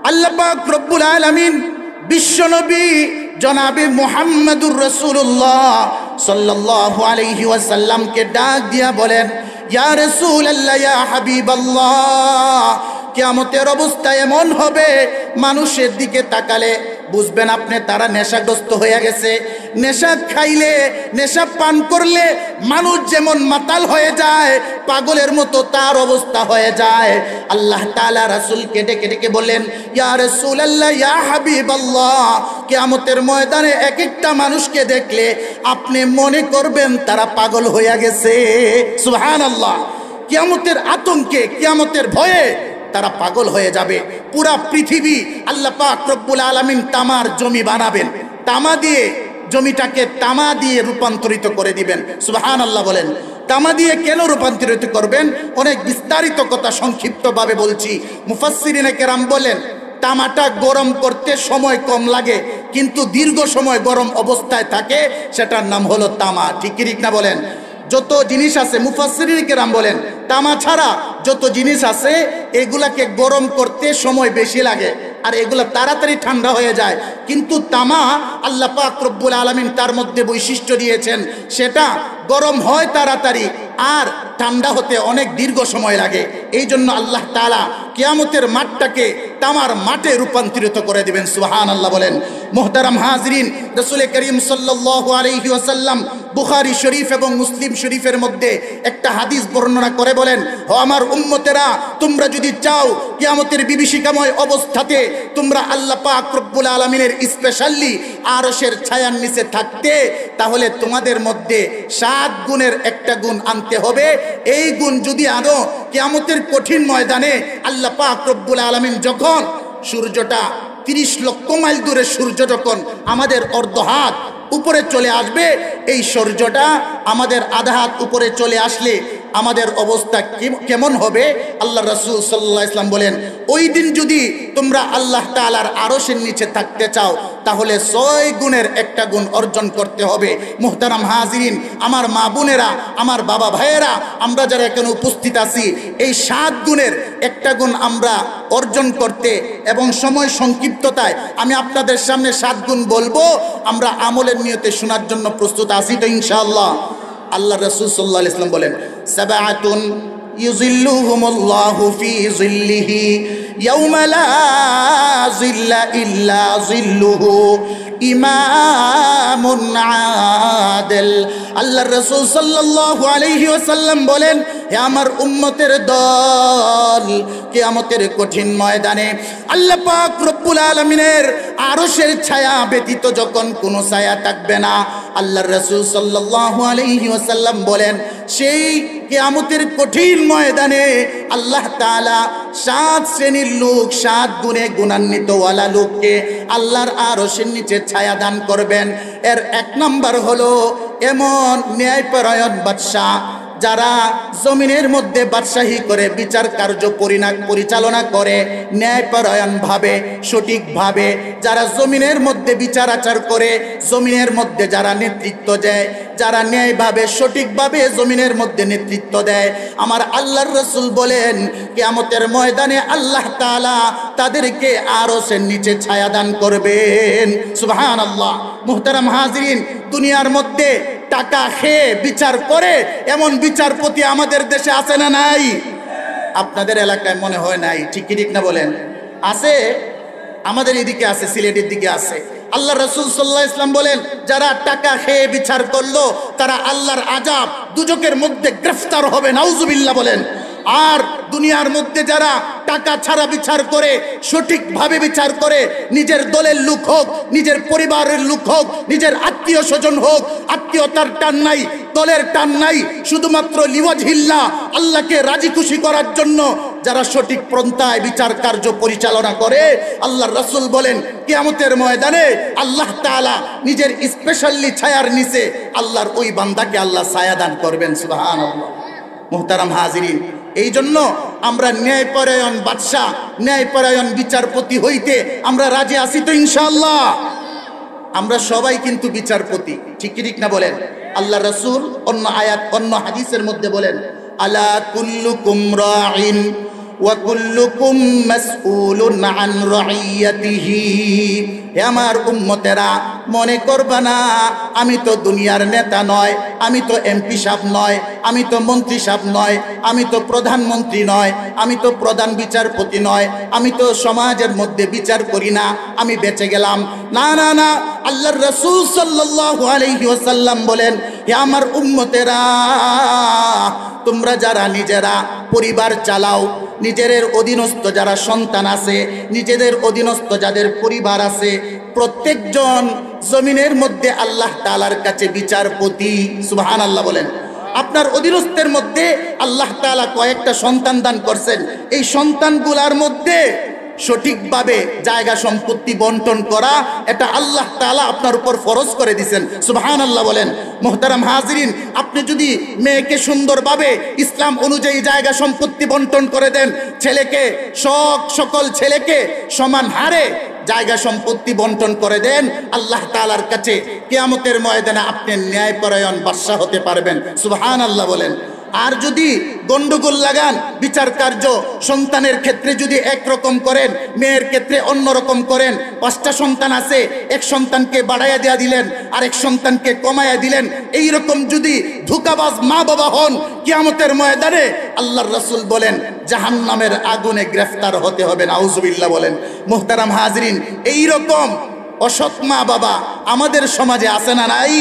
আল্লাহ পাক রব্বুল আলামিন বিশ্বনবী জনাবে মুহাম্মদুর রাসূলুল্লাহ সাল্লাল্লাহু আলাইহি ওয়াসাল্লামকে ডাক দিয়া বলেন, ইয়া রাসূলুল্লাহ, ইয়া হাবিবাল্লাহ, কিয়ামতের অবস্থা এমন হবে মানুষের দিকে তাকালে বুঝবেন আপনি তারা নেশাগ্রস্ত হয়ে গেছে। নেশা খাইলে, নেশা পান করলে মানুষ যেমন মাতাল হয়ে যায়, পাগলের মতো তার অবস্থা হয়ে যায়। আল্লাহ তাআলা রাসূলকে ডেকে ডেকে বললেন, ইয়া রাসূলুল্লাহ, ইয়া হাবিবাল্লাহ, কিয়ামতের ময়দানে এক একটা মানুষকে দেখলে আপনি মনে করবেন তারা পাগল হয়ে গেছে। সুবহানাল্লাহ। কিয়ামতের আতঙ্কে, কিয়ামতের ভয়ে তারা পাগল হয়ে যাবে। পুরা পৃথিবী আল্লাহ পাক রব্বুল আলামিন তামার জমি বানাবেন, তামা দিয়ে জমিটাকে তামা দিয়ে রূপান্তরিত করে দিবেন। সুবহানাল্লাহ বলেন। তামা দিয়ে কেন রূপান্তরিত করবেন? অনেক বিস্তারিত কথা সংক্ষিপ্তভাবে বলছি। মুফাসসিরিনে কেরাম বলেন, তামাটা গরম করতে সময় কম লাগে কিন্তু দীর্ঘ সময় গরম অবস্থায় থাকে, সেটার নাম হলো তামা। ঠিক না বলেন? যত জিনিস আছে, মুফাসসিরিন কেরাম বলেন, তামা ছাড়া যত জিনিস আছে এগুলাকে গরম করতে সময় বেশি লাগে আর এগুলা তাড়াতাড়ি ঠান্ডা হয়ে যায়। কিন্তু তামা আল্লাহ পাক রব্বুল আলামিন তার মধ্যে বৈশিষ্ট্য দিয়েছেন, সেটা গরম হয় তাড়াতাড়ি আর ঠান্ডা হতে অনেক দীর্ঘ সময় লাগে। এই জন্য আল্লাহ তাআলা কিয়ামতের মাঠটাকে তামার মাঠে রূপান্তরিত করে দিবেন। সুবহানাল্লাহ বলেন। মুহতারাম হাজরিন, রাসূল করিম সাল্লাল্লাহু আলাইহি ওয়াসাল্লাম বুখারী শরীফ এবং মুসলিম শরীফের মধ্যে একটা হাদিস বর্ণনা করে বলেন, ও আমার উম্মতেরা, তোমরা যদি চাও কিয়ামতের বিভীষিকাময় অবস্থাতে তোমরা আল্লাহ পাক রব্বুল আলামিনের স্পেশালি আরশের ছায়ার নিচে থাকতে, তাহলে তোমাদের মধ্যে 7 গুণের একটা গুণ আনতে হবে। এই গুণ যদি আনো, কিয়ামতের কঠিন ময়দানে আল্লাহ পাক রব্বুল আলামিন যখন সূর্যটা 30 লক্ষ মাইল দূরে সূর্য যখন আমাদের অর্ধ হাত উপরে চলে আসবে, এই সূর্যটা আমাদের আধা হাত উপরে চলে আসলে আমাদের অবস্থা কেমন হবে? আল্লাহ রাসূল সাল্লাল্লাহু আলাইহি ওয়াসাল্লাম বলেন, ওই দিন যদি তোমরা আল্লাহ তাআলার আরশের নিচে থাকতে চাও তাহলে 6 গুণের একটা গুণ অর্জন করতে হবে। মুহতারাম হাজিরিন, আমার মা বোনেরা, আমার বাবা ভাইয়েরা, আমরা যারা এখানে উপস্থিত আছি, এই 7 গুণের একটা গুণ আমরা অর্জন করতে এবং সময় সংক্ষিপ্ততায় আমি আপনাদের সামনে 7 গুণ বলবো, আমরা আমলের নিয়তে শোনার জন্য প্রস্তুত আছি তো ইনশাআল্লাহ? আল্লাহ রাসূল সাল্লাল্লাহু আলাইহি ওয়াসাল্লাম বলেন, সাবআতুন ইউযিল্লুহুমুল্লাহু ফি যিল্লিহি ইয়াওমা লা যিল্লা ইল্লা যিল্লুহু, ইমামুন আদিল। আল্লাহ রাসূল সাল্লাল্লাহু আলাইহি ওয়াসাল্লাম বলেন, হে আমার উম্মতের দল, কিয়ামতের কঠিন ময়দানে আল্লাহ পাক রব্বুল আলামিনের আরশের ছায়া ব্যতীত যখন কোনো ছায়া থাকবে না, আল্লাহর রাসূল সাল্লাল্লাহু আলাইহি ওয়াসাল্লাম বলেন, সেই কিয়ামতের কঠিন ময়দানে আল্লাহ তাআলা 7 শ্রেণীর লোক, 7 গুণে গুণান্বিত ওয়ালা লোককে আল্লাহর আরশের নিচে ছায়া দান করবেন। এর 1 নাম্বার হলো এমন ন্যায়পরায়ণ বাদশা, যারা জমিনের মধ্যে বাদশাহী করে বিচার কার্য পরিচালনা করে ন্যায়পরায়ণভাবে, সঠিকভাবে, যারা জমিনের মধ্যে বিচার আচার করে, জমিনের মধ্যে যারা নেতৃত্ব দেয়, যারা ন্যায়ভাবে সঠিকভাবে জমিনের মধ্যে নেতৃত্ব দেয়, আমার আল্লাহর রাসূল বলেন, কিয়ামতের ময়দানে আল্লাহ তাআলা তাদেরকে আরশের নিচে ছায়া দান করবেন। সুবহানাল্লাহ। মুহতারাম হাজিরিন, দুনিয়ার মধ্যে টাকা খেয়ে বিচার করে এমন বিচারপতি আমাদের দেশে আছে না নাই? আপনাদের এলাকায় মনে হয় নাই, ঠিক না বলেন? আছে, আমাদের এদিকে আছে, সিলেটের দিকে আছে। আল্লাহ রাসূল সাল্লাল্লাহু আলাইহি ওয়াসাল্লাম বলেন, যারা টাকা খেয়ে বিচার করলো তারা আল্লাহর আযাব দুজকের মধ্যে গ্রেফতার হবে। নাউজুবিল্লাহ বলেন। আর দুনিয়ার মধ্যে যারা টাকা ছাড়া বিচার করে, সঠিকভাবে বিচার করে, নিজের দলের লোক হোক, নিজের পরিবারের লোক হোক, নিজের আত্মীয় স্বজন হোক, আত্মীয়তার টান নাই, দলের টান নাই, শুধুমাত্র লিওয়াজহিল্লাহ, আল্লাহকে রাজি খুশি করার জন্য যারা সঠিক পন্থায় বিচার কার্য পরিচালনা করে, আল্লাহর রাসূল বলেন, কিয়ামতের ময়দানে আল্লাহ তাআলা নিজের স্পেশালি ছায়ার নিচে আল্লাহর ওই বান্দাকে আল্লাহ ছায়া দান করবেন। সুবহানাল্লাহ। মুহতারাম হাজিরিন, এই জন্য আমরা ন্যায়পরায়ণ বাদশা, ন্যায়পরায়ণ বিচারপতি হইতে আমরা রাজি আছি তো ইনশাআল্লাহ? আমরা সবাই কিন্তু বিচারপতি, ঠিক না বলেন? আল্লাহ রাসূল অন্য আয়াত, অন্য হাদিসের মধ্যে বলেন, আলা কুল্লুকুম রাইন ওয়া কুল্লুকুম মাসউলুন আন রাইয়াতিহি। হে আমার উম্মতেরা, মনে করবা না আমি তো দুনিয়ার নেতা নয়, আমি তো এমপি সাহেব নয়, আমি তো মন্ত্রী সাহেব নয়, আমি তো প্রধানমন্ত্রী নয়, আমি তো প্রধান বিচারপতি নয়, আমি তো সমাজের মধ্যে বিচার করি না, আমি বেঁচে গেলাম। না না না, আল্লাহর রাসূল সাল্লাল্লাহু আলাইহি ওয়াসাল্লাম বলেন, হে আমার উম্মতেরা, তোমরা যারা নিজেরা পরিবার চালাও, নিজেদের অধীনস্থ যারা সন্তান আছে, নিজেদের অধীনস্থ যাদের পরিবার আছে, প্রত্যেকজন জমিনের মধ্যে আল্লাহ তাআলার কাছে বিচারপতি। সুবহানাল্লাহ বলেন। আপনার অধীনস্থের মধ্যে আল্লাহ তাআলা কয়েকটা সন্তান দান করছেন, এই সন্তানগুলার মধ্যে সঠিকভাবে জায়গা সম্পত্তি বন্টন করা, এটা আল্লাহ তাআলা আপনার উপর ফরজ করে দিয়েছেন। সুবহানাল্লাহ বলেন। মুহতারাম হাজিরিন, আপনি যদি মেয়েকে সুন্দরভাবে ইসলাম অনুযায়ী জায়গা সম্পত্তি বন্টন করে দেন, ছেলেকে সকল ছেলেকে সমান হারে জায়গা সম্পত্তি বন্টন করে দেন, আল্লাহ তাআলার কাছে কিয়ামতের ময়দানে আপনি ন্যায়পরায়ণ বাদশা হতে পারবেন। সুবহানাল্লাহ বলেন। আর যদি গন্ডগোল লাগান বিচার কার্য, সন্তানের ক্ষেত্রে যদি একরকম করেন, মেয়ের ক্ষেত্রে অন্যরকম করেন, 5টা সন্তান আছে, এক সন্তানকে বাড়াইয়া দেয়া দিলেন, আর এক সন্তানকে কমাইয়া দিলেন, এইরকম যদি ধোঁকাবাজ মা বাবা হন, কিয়ামতের ময়দানে আল্লাহর রাসূল বলেন জাহান্নামের আগুনে গ্রেফতার হতে হবে। নাউজুবিল্লাহ বলেন। মুহতারাম হাজরিন, এইরকম অসৎ মা বাবা আমাদের সমাজে আছে না নাই?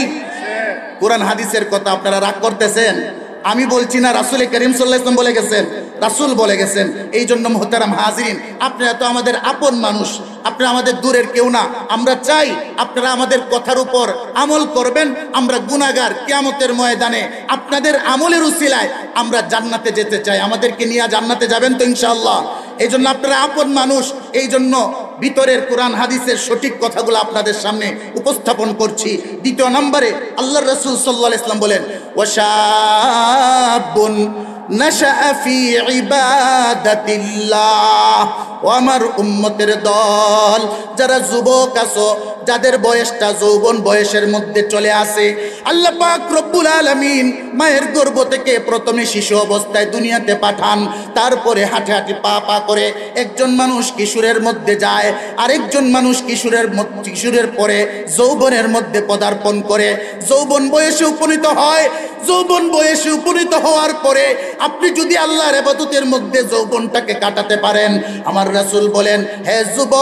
কোরআন হাদিসের কথা আপনারা রাগ করতেছেন, আমি বলছি না, রাসূল করিম সাল্লাল্লাহু আলাইহি ওয়াসাল্লাম বলে গেছেন, রাসূল বলে গেছেন। এই জন্য মুহতারাম হাজিরিন, আপনারা তো আমাদের আপন মানুষ, আপনারা আমাদের দূরের কেউ না। আমরা চাই আপনারা আমাদের কথার উপর আমল করবেন। আমরা গুনাহগার, কিয়ামতের ময়দানে আপনাদের আমলের উসিলায় আমরা জান্নাতে যেতে চাই। আমাদেরকে নিয়ে জান্নাতে যাবেন তো ইনশাআল্লাহ? এই জন্য আপনারা আপন মানুষ, এই জন্য ভিতরের কোরআন হাদিসের সঠিক কথাগুলো আপনাদের সামনে উপস্থাপন করছি। 2 নম্বরে আল্লাহর রাসূল সাল্লাল্লাহু আলাইহি ওয়াসাল্লাম বলেন, ওয়াশাবুন নাশাআ ফি ইবাদাতিল্লাহ। ও আমার উম্মতের দল, যারা যুবক আছো, যাদের বয়সটা যৌবন বয়সের মধ্যে চলে আসে, আল্লাহ পাক রব্বুল আলামিন মায়ের গর্ভ থেকে প্রথমে শিশু অবস্থায় দুনিয়াতে পাঠান, তারপরে হাঁটে হাঁটে পা পা করে একজন মানুষ কিশোরের মধ্যে যায়, আরেকজন মানুষ কিশোরের পরে যৌবনের মধ্যে পদার্পণ করে, যৌবন বয়সে উপনীত হয়। যৌবন বয়সে উপনীত হওয়ার পরে আপনি যদি আল্লাহর ইবাদতের মধ্যে যৌবনটাকে কাটাতে পারেন, আমার রাসূল বলেন, হে যুবক,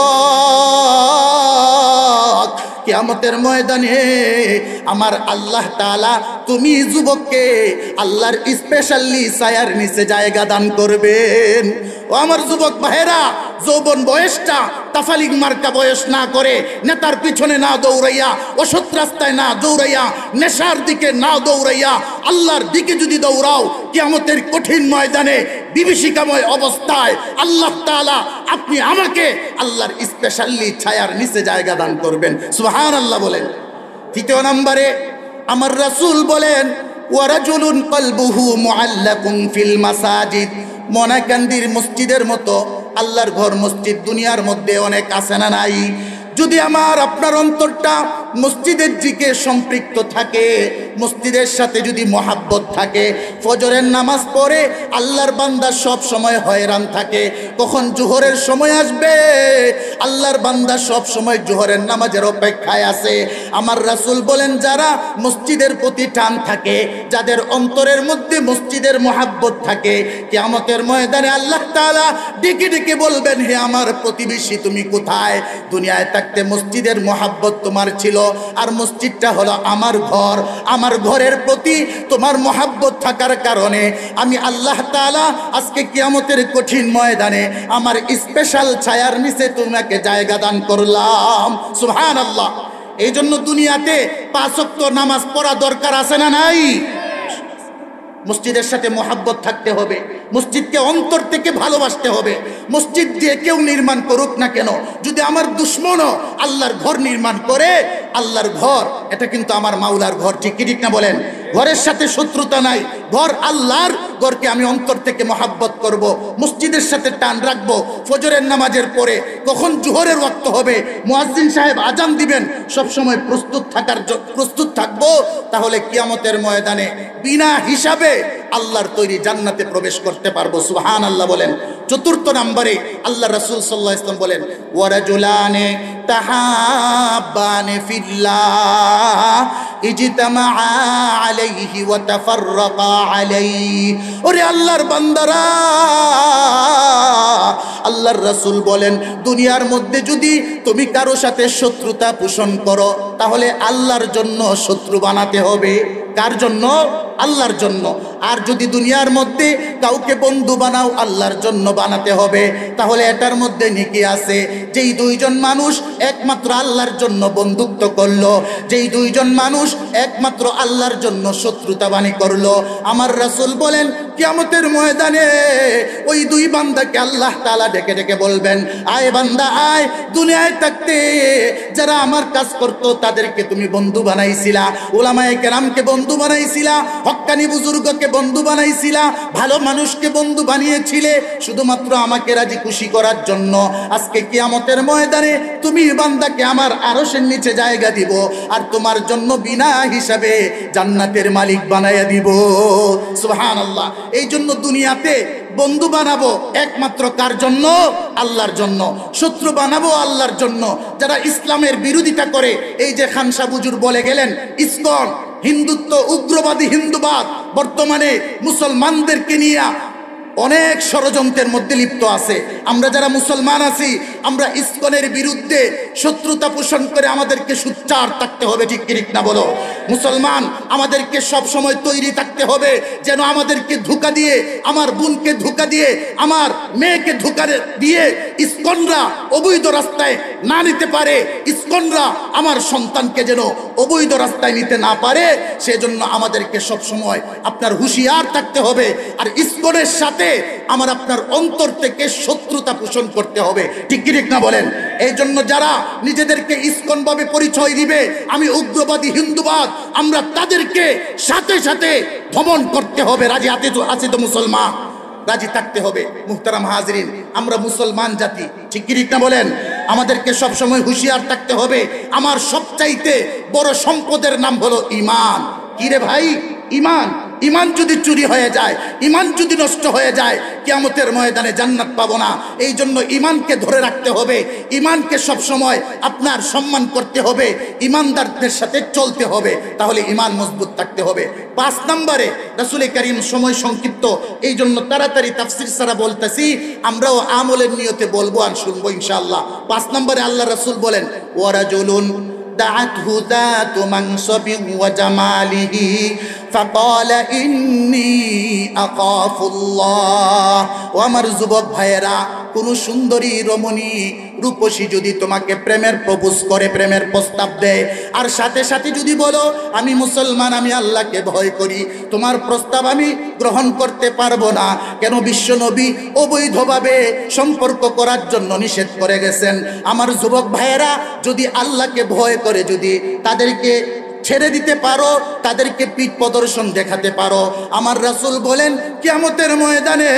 কিয়ামতের ময়দানে আমার আল্লাহ তাআলা তুমি যুবককে আল্লাহর স্পেশালি ছায়ার নিচে জায়গা দান করবেন। ও আমার যুবক ভাইরা, যৌবন বয়সটা তাফালিগ মার্কা বয়স না করে, নেতার পিছনে না দৌড়াইয়া, অসৎ রাস্তায় না দৌড়াইয়া, নেশার দিকে না দৌড়াইয়া, আল্লাহর দিকে যদি দৌড়াও, কিয়ামতের কঠিন ময়দানে বিভীষিকাময় অবস্থায় আল্লাহ তাআলা আপনি আমাকে আল্লাহর স্পেশালি ছায়ার নিচে জায়গা দান করবেন। সুবহানাল্লাহ বলেন। 3 নম্বরে আমার রাসূল বলেন, ওয়ারাজুলুন কলবুহু মুআল্লাকুন ফিল মাসাজিদ। মনাকান্দির মসজিদের মতো আল্লাহর ঘর মসজিদ দুনিয়ার মধ্যে অনেক আছে না নাই? যদি আমার আপনার অন্তরটা মসজিদের দিকে সম্পৃক্ত থাকে, মসজিদের সাথে যদি মহাব্বত থাকে, ফজরের নামাজ পড়ে আল্লাহর বান্দা সব সময় হয়রান থাকে, কখন জোহরের সময় আসবে, আল্লাহর বান্দা সব সময় জোহরের নামাজের অপেক্ষায় আছে। আমার রাসূল বলেন, যারা মসজিদের প্রতি টান থাকে, যাদের অন্তরের মধ্যে মসজিদের মহাব্বত থাকে, কিয়ামতের ময়দানে আল্লাহ তাআলা ডেকে ডেকে বলবেন, হে আমার প্রতিবেশী, তুমি কোথায়? দুনিয়ায় থাকতে মসজিদের মহাব্বত তোমার ছিল, আর মসজিদটা হলো আমার ঘর। আমার ঘরের প্রতি তোমার মহাব্বত থাকার কারণে আমি আল্লাহ তাআলা আজকে কিয়ামতের কঠিন ময়দানে আমার স্পেশাল ছায়ার নিচে তোমাকে জায়গা দান করলাম। সুবহানাল্লাহ। এই জন্য দুনিয়াতে 5 ওয়াক্ত নামাজ পড়া দরকার আছে না নাই? মসজিদের সাথে মহাব্বত থাকতে হবে, মসজিদকে অন্তর থেকে ভালোবাসতে হবে। মসজিদ দিয়ে কেউ নির্মাণ করুক না কেন, যদি আমার দুশ্মনও আল্লাহর ঘর নির্মাণ করে, আল্লাহর ঘর এটা কিন্তু আমার মাওলার ঘর, ঠিক কি ঠিক না বলেন? ঘরের সাথে শত্রুতা নাই, ঘর আল্লাহর, ঘরকে আমি অন্তর থেকে মহাব্বত করব, মসজিদের সাথে টান রাখবো। ফজরের নামাজের পরে কখন জোহরের ওয়াক্ত হবে, মুয়াজ্জিন সাহেব আজান দিবেন, সব সময় প্রস্তুত থাকবো। তাহলে কিয়ামতের ময়দানে বিনা হিসাবে আল্লাহর তৈরি জান্নাতে প্রবেশ করতে পারবো। সুবহানাল্লাহ বলেন। চতুর্থ নম্বরে আল্লাহ রাসূল সাল্লাল্লাহু আলাইহি ওয়াসাল্লাম বলেন, ওয়ারাজুলানে তাহাব্বানে ফিল্লাহ ইজতামাআ আলাইহি ওয়া তাফাররাকা আলাইহি। ওরে আল্লাহর বান্দারা, আল্লাহর রাসূল বলেন, দুনিয়ার মধ্যে যদি তুমি কারো সাথে শত্রুতা পোষণ করো, তাহলে আল্লাহর জন্য শত্রু বানাতে হবে। কার জন্য? আল্লাহর জন্য। আর যদি দুনিয়ার মধ্যে কাউকে বন্ধু বানাও, আল্লাহর জন্য বানাতে হবে। তাহলে এটার মধ্যে নেকি আছে। যেই দুইজন মানুষ একমাত্র আল্লাহর জন্য বন্ধুত্ব করলো, যেই দুইজন মানুষ একমাত্র আল্লাহর জন্য শত্রুতাবানি করলো, আমার রাসূল বলেন কিয়ামতের ময়দানে ওই দুই বান্দাকে আল্লাহ তাআলা ডেকে ডেকে বলবেন, আয় বান্দা আয়, দুনিয়ায় থাকতে যারা আমার কাজ করত তাদেরকে তুমি বন্ধু বানাইছিলা, উলামায়ে কেরামকে বন্ধু বানাইছিলা, হক্কানি বুজুর্গকে বন্ধু বানাইছিলা, ভালো মানুষকে বন্ধু বানিয়েছিলে শুধুমাত্র আমাকে রাজি খুশি করার জন্য। আজকে কিয়ামতের ময়দানে তুমি বান্দাকে আমার আরশের নিচে জায়গা দিব, আর তোমার জন্য বিনা হিসাবে জান্নাতের মালিক বানাইয়া দিব। সুবহানাল্লাহ। এই জন্য দুনিয়াতে বন্ধু বানাবো একমাত্র কার জন্য? আল্লাহর জন্য। শত্রু বানাবো আল্লাহর জন্য। যারা ইসলামের বিরোধিতা করে, এই যে খান সাহেব হুজুর বলে গেলেন, ইসকন হিন্দুত্ব, উগ্রবাদী হিন্দুবাদ বর্তমানে মুসলমানদেরকে নিয়ে অনেক ষড়যন্ত্রের মধ্যে লিপ্ত আছে। আমরা যারা মুসলমান আছি, আমরা ইসকনের বিরুদ্ধে শত্রুতা পোষণ করে আমাদেরকে সোচ্চার থাকতে হবে। ঠিক কি ঠিক না বলো? মুসলমান আমাদেরকে সব সময় তৈরি থাকতে হবে, যেন আমাদেরকে ধোঁকা দিয়ে, আমার বোনকে ধোঁকা দিয়ে, আমার মেয়েকে ধোঁকা দিয়ে ইসকনরা অবৈধ রাস্তায় না নিতে পারে, ইসকনরা আমার সন্তানকে যেন অবৈধ রাস্তায় নিতে না পারে, সেজন্য আমাদেরকে সব সময় আপনার হুঁশিয়ার থাকতে হবে। আর ইসকনের সাথে আমার আপনার অন্তর থেকে শত্রুতা পোষণ করতে হবে। ঠিক কি ঠিক না বলেন? এই জন্য যারা নিজেদেরকে ইসকন ভাবে পরিচয় দিবে আমি উগ্রবাদী হিন্দুবাদ, আমরা তাদেরকে সাথে সাথে দমন করতে হবে। রাজি আছে তো মুসলমান? রাজি থাকতে হবে। মুহতারাম হাজরিন, আমরা মুসলমান জাতি। ঠিক কি ঠিক না বলেন? আমাদেরকে সব সময় হুঁশিয়ার থাকতে হবে। আমার সবচাইতে বড় সম্পদের নাম হলো ঈমান। কি রে ভাই? ঈমান। ঈমান যদি চুরি হয়ে যায়, ঈমান যদি নষ্ট হয়ে যায়, কিয়ামতের ময়দানে জান্নাত পাবো না। এই জন্য ঈমানকে ধরে রাখতে হবে, ঈমানকে সব সময় আপনার সম্মান করতে হবে, ঈমানদারদের সাথে চলতে হবে, তাহলে ঈমান মজবুত থাকতে হবে। 5 নম্বরে রাসূল করিম, সময় সংক্ষিপ্ত এই জন্য তাড়াতাড়ি তাফসীর ছাড়া বলতেছি, আমরাও আমলের নিয়তে বলবো আর শুনবো ইনশাআল্লাহ। 5 নম্বরে আল্লাহ রাসূল বলেন, ওয়ারাজুলুন দাআতহু যাতু মানসাবিন ওয়া জামালিহি ফাকালা ইন্নী আখাফুল্লাহ। ও আমার যুবক ভাইয়েরা, কোন সুন্দরী রমণী রূপসী যদি তোমাকে প্রেমের প্রপোজ করে, প্রেমের প্রস্তাব দেয়, আর সাথে সাথে যদি বলো আমি মুসলমান, আমি আল্লাহকে ভয় করি, তোমার প্রস্তাব আমি গ্রহণ করতে পারবো না। কেন? বিশ্ব নবী অবৈধভাবে সম্পর্ক করার জন্য নিষেধ করে গেছেন। আমার যুবক ভাইয়েরা, যদি আল্লাহকে ভয় করে যদি তাদেরকে ছেড়ে দিতে পারো, তাদেরকে পিঠ প্রদর্শন দেখাতে পারো, আমার রাসূল বলেন কিয়ামতের ময়দানে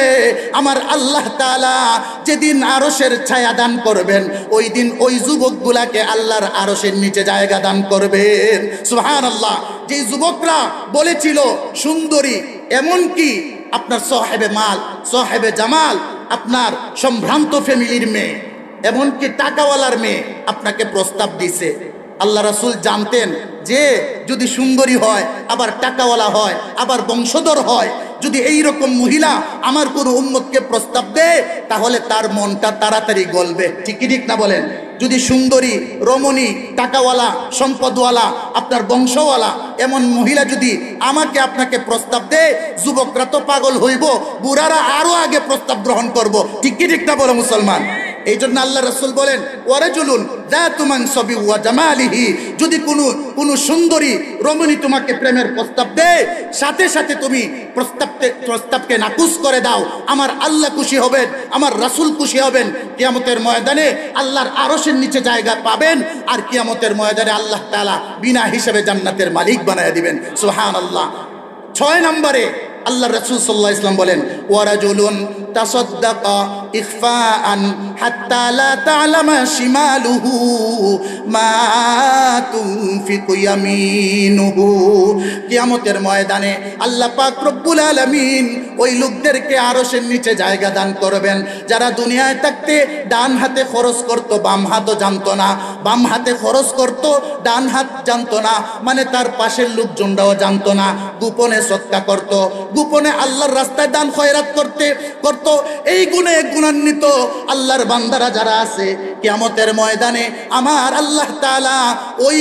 আমার আল্লাহ তাআলা যেদিন আরশের ছায়া দান করবেন, ওই দিন ওই যুবকগুলাকে আল্লাহর আরশের নিচে জায়গা দান করবেন। সুবহানাল্লাহ। যে যুবকরা বলেছিল সুন্দরী, এমনকি আপনার সাহেবে মাল, সাহেবে জামাল, আপনার সম্ভ্রান্ত ফ্যামিলির মেয়ে, এমনকি টাকাওয়ালার মেয়ে আপনাকে প্রস্তাব দিছে, আল্লাহ রাসূল জানতেন যে যদি সুন্দরী হয়, আবার টাকাওয়ালা হয়, আবার বংশধর হয়, যদি এই রকম মহিলা আমার কোনো উম্মতকে প্রস্তাব দেয়, তাহলে তার মনটা তাড়াতাড়ি গলবে। ঠিক কি ঠিক না বলেন? যদি সুন্দরী রমণী, টাকাওয়ালা, সম্পদওয়ালা, আপনার বংশওয়ালা এমন মহিলা যদি আমাকে আপনাকে প্রস্তাব দেয়, যুবকরা তো পাগল হইব, বুড়ারা আরো আগে প্রস্তাব গ্রহণ করব। ঠিক কি ঠিক না বলো মুসলমান? এই জন্য আল্লাহ রাসূল বলেন, ওয়ারাজুলুন যাতু মানসাবি ওয়া জামালিহি, যদি কোনো সুন্দরী রমণী তোমাকে প্রেমের প্রস্তাব দেয়, সাথে সাথে তুমি প্রস্তাবকে নাকুচ করে দাও, আমার আল্লাহ খুশি হবেন, আমার রাসূল খুশি হবেন। কিয়ামতের ময়দানে আল্লাহর আরশের নিচে জায়গা পাবেন, আর কিয়ামতের ময়দানে আল্লাহ তাআলা বিনা হিসাবে জান্নাতের মালিক বানায়া দিবেন। সুবহানাল্লাহ। 6 নম্বরে আল্লাহ রাসূল সাল্লাল্লাহু আলাইহি ওয়াসাল্লাম বলেন, ওয়ারাজুলুন তাসাদ্দাকা ইখফাআন হাত্তা লা তা'লামা শিমালুহু মা তুনফিকু ইয়ামিনুহু। কিয়ামতের ময়দানে আল্লাহ পাক রব্বুল আলামিন ওই লোকদেরকে আরশের নিচে জায়গা দান করবেন যারা দুনিয়ায় থাকতে ডান হাতে খরচ করত, বাম হাতও জানতো না, বাম হাতে খরচ করত, ডান হাত জানতো না, মানে তার পাশের লোকজনরাও জানতো না, গোপনে সদকা করত, গোপনে আল্লাহর রাস্তায় দান খয়রাত করত। এই গুণে গুণান্বিত আল্লাহর বান্দারা যারা আছে কিয়ামতের ময়দানে আমার আল্লাহ তাআলা ওই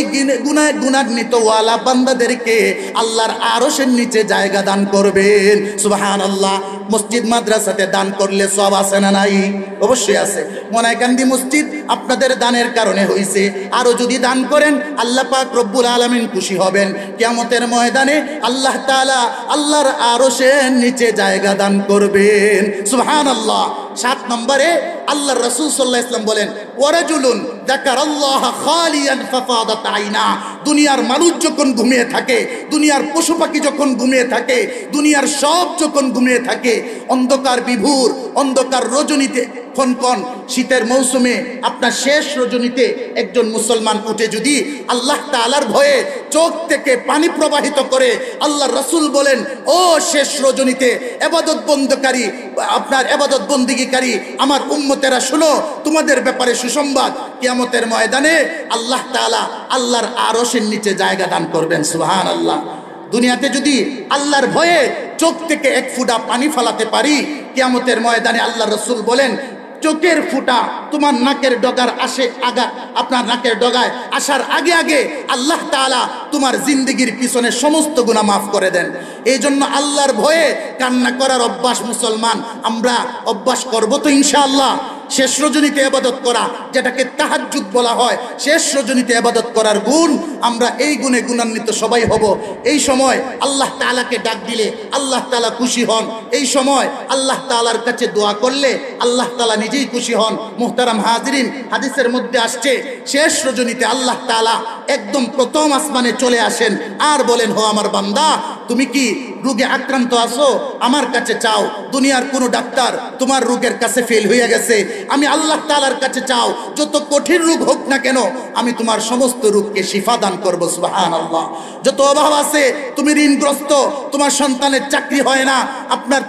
গুণান্বিত ওয়ালা বান্দাদেরকে আল্লাহর আরশের নিচে জায়গা দান করবেন। সুবহানাল্লাহ। মসজিদ মাদ্রাসাতে দান করলে সওয়াব আছে না নাই? অবশ্যই আছে। মনাইকান্দি মসজিদ আপনাদের দানের কারণে হইছে, আরো যদি দান করেন আল্লাহ পাক রব্বুল আলামিন খুশি হবেন। কিয়ামতের ময়দানে আল্লাহ তাআলা আল্লাহর আরশের নিচে জায়গা দান করবেন। সুবহানাল্লাহ। 7 নম্বরে আল্লাহর রাসূল সাল্লাল্লাহু আলাইহি ওয়াসাল্লাম বলেন ওয়ারাজুলুন যাকারাল্লাহ খালিয়ান ফাফাদাত আইনা। দুনিয়ার মানুষ যখন ঘুমিয়ে থাকে, দুনিয়ার পশু পাখি যখন ঘুমিয়ে থাকে, দুনিয়ার সব যখন ঘুমিয়ে থাকে, অন্ধকার বিভোর অন্ধকার রজনীতে কনকন শীতের মৌসুমে আপনার শেষ রজনীতে একজন মুসলমান উঠে যদি আল্লাহ তাআলার ভয়ে চোখ থেকে পানি প্রবাহিত করে, আল্লাহর রাসূল বলেন ও শেষ রজনীতে ইবাদত বন্দকারী, আপনার ইবাদত বন্দিগিকারী আমার উম্মতেরা শুনো, তোমাদের ব্যাপারে সুসংবাদ, কিয়ামতের ময়দানে আল্লাহ তাআলা আল্লাহর আরশের নিচে জায়গা দান করবেন। সুবহানাল্লাহ। দুনিয়াতে যদি আল্লাহর ভয়ে চোখ থেকে এক ফোঁটা পানি ফেলাতে পারি, কিয়ামতের ময়দানে আল্লাহর রাসূল বলেন চোখের ফুটা তোমার নাকের ডগার আপনার নাকের ডগায় আসার আগে আগে আল্লাহ তাআলা তোমার জিন্দেগির পিছনে সমস্ত গুনাহ মাফ করে দেন। এই জন্য আল্লাহর ভয়ে কান্না করার অভ্যাস মুসলমান আমরা অভ্যাস করব তো ইনশাআল্লাহ। শেষ রজনীতে ইবাদত করা, যেটাকে তাহাজ্জুদ বলা হয়, শেষ রজনীতে ইবাদত করার গুণ, আমরা এই গুণে গুণান্বিত সবাই হব। এই সময় আল্লাহ তাআলাকে ডাক দিলে আল্লাহ তাআলা খুশি হন। এই সময় আল্লাহ তাআলার কাছে দোয়া করলে আল্লাহ তাআলা নিজেই খুশি হন। মুহতারাম হাজিরিন, হাদিসের মধ্যে আসছে শেষ রজনীতে আল্লাহ তাআলা একদম প্রথম আসমানে চলে আসেন আর বলেন, হো আমার বান্দা, তুমি কি রোগে আক্রান্ত আছো? আমার কাছে চাও। দুনিয়ার কোনো ডাক্তার তোমার রোগের কাছে ফেল হয়ে গেছে, আমি আল্লাহ তাআলার কাছে চাও, যত কঠিন রোগ হোক না কেন আমি তোমার সমস্ত রোগকে শিফা দান করব। সুবহানাল্লাহ। যত অভাব আছে, তুমি ঋণগ্রস্ত, তোমার সন্তানের চাকরি হয় না,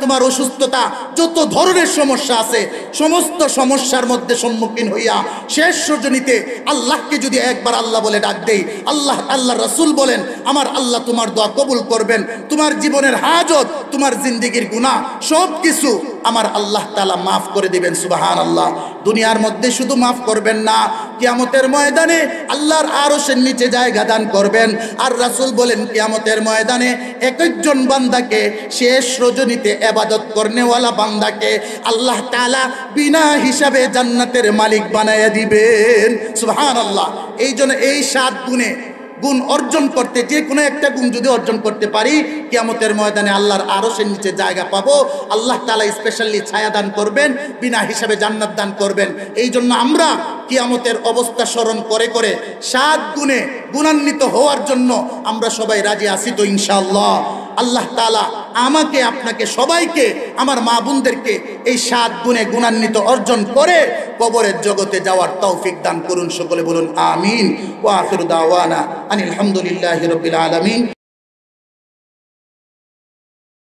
তোমার অসুস্থতা, যত ধরনের সমস্যা আছে, সমস্ত সমস্যার মধ্যে সম্মুখীন হইয়া শেষ রজনীতে আল্লাহকে যদি একবার আল্লাহ বলে ডাক দেই, আল্লাহ রাসূল বলেন আমার আল্লাহ তোমার দোয়া কবুল করবেন। তোমার জীবনের হাজত, তোমার জিন্দেগির গুনাহ সব কিছু আমার আল্লাহ তাআলা মাফ করে দিবেন। সুবহানাল্লাহ। দুনিয়ার মধ্যে শুধু মাফ করবেন না, কিয়ামতের ময়দানে আল্লাহর আরশের নিচে জায়গা দান করবেন। আর রাসূল বলেন কিয়ামতের ময়দানে এক একজন বান্দাকে, শেষ রজনীতে ইবাদত করনেওয়ালা বান্দাকে আল্লাহ তাআলা বিনা হিসাবে জান্নাতের মালিক বানায়া দিবেন। সুবহানাল্লাহ। এই জন্য এই 7 গুণ অর্জন করতে, যে কোনো একটা গুণ যদি অর্জন করতে পারি, কিয়ামতের ময়দানে আল্লাহর আরশের নিচে জায়গা পাবো। আল্লাহ তাআলা স্পেশালি ছায়া দান করবেন, বিনা হিসাবে জান্নাত দান করবেন। এই জন্য আমরা কিয়ামতের অবস্থা স্মরণ করে করে 7 গুণে গুণান্বিত হওয়ার জন্য আমরা সবাই রাজি আছি তো ইনশাআল্লাহ। আল্লাহ তাআলা আমাকে, আপনাকে, সবাইকে, আমার মা বোনদেরকে এই 7 গুণে গুণান্বিত অর্জন করে কবরের জগতে যাওয়ার তৌফিক দান করুন। সকলে বলুন আমিন। ওয়া আখিরু দাওয়ানা আনিল হামদুলিল্লাহি রাব্বিল আলামিন।